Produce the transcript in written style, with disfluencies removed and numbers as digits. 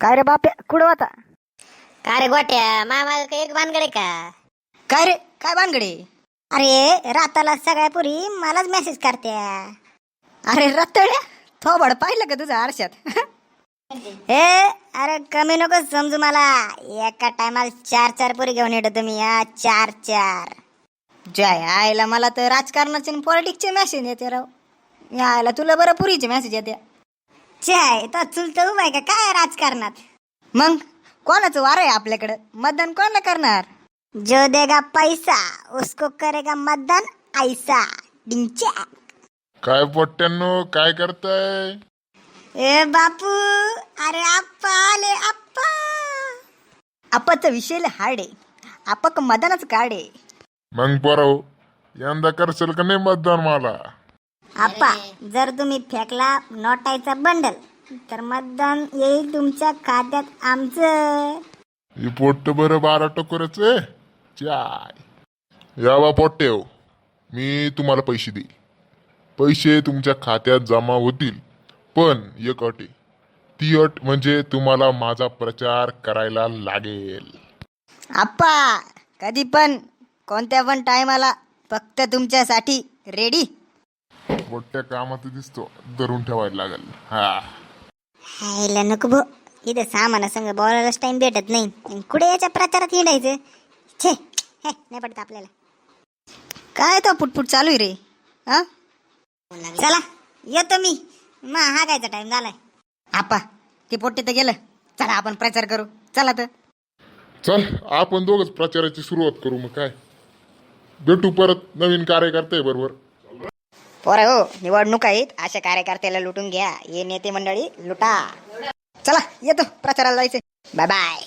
काय रे बाप्या कुठं होता? का रे गोट्या मामा काही एक भानगडे का? काय रे काय भानगडे? अरे राताला सगळ्या पुरी मलाच मेसेज करत्या. अरे रत्तड्या थोबड पाहिलं का तुझं आरशात? हे अरे कमी नको समजू मला. एका टायमाला 4 पुरी घेऊन येतो तुम्ही. 4 जय आयला मला तर राजकारणाचे आणि पॉलिटिक्सचे मेसेज येते राव. यायला तुला बरं पुरीचे मेसेज येते. चाय तर चुलत उभा आहे का काय राजकारणात? मग कोणाचं वार आहे आपल्याकडं? मतदान कोणाला करणार? जो देगा पैसा उसको करेगा मतदान ऐसा. डिंच्या. काय पोट्ट्यांनो काय करताय? ए बापू, अरे आप्पा आले आप्पा. आपाचा विषय हार्ड आहे. आपाक मतदानच कार्ड आहे. मग पोराव यंदा करशील का नाही मतदान मला? आप्पा जर तुम्ही फेकला नोटायचा बंडल तर मतदान येईल तुमच्या खात्यात आमचं. ही पोट्ट बरं 12 टकोरच आहे. चाय यावा पोट्टे हो, मी तुम्हाला पैसे देईल. पैसे तुमच्या खात्यात जमा होतील, पण एक अट आहे. ती अट म्हणजे तुम्हाला माझा प्रचार करायला लागेल. आप्पा कधी पण कोणत्या पण टायमाला फक्त तुमच्यासाठी रेडी. मोठ्या कामात दिसतो, धरून ठेवायला लागेल. हा हायला नको भो, इथं सामान संग बोलायलाच टाइम भेटत नाही. आणि कुठे याच्या प्रचारात हिंडायचं? छे हे नाही पडत आपल्याला. काय तो पुटपुट चालू आहे रे? हा चला येतो मी. हागायचा टाइम झालाय. आप्पा ते पोट्टे तर गेलं. चला आपण प्रचार करू. चला तर. चल आपण दोघच प्रचाराची सुरुवात करू. मग काय भेटू परत नवीन कार्यकर्ते बरोबर. पोरं हो, निवडणूक आहेत, अशा कार्यकर्त्याला लुटून घ्या. हे नेते मंडळी लुटा. चला येतो प्रचाराला जायचं. Bye bye.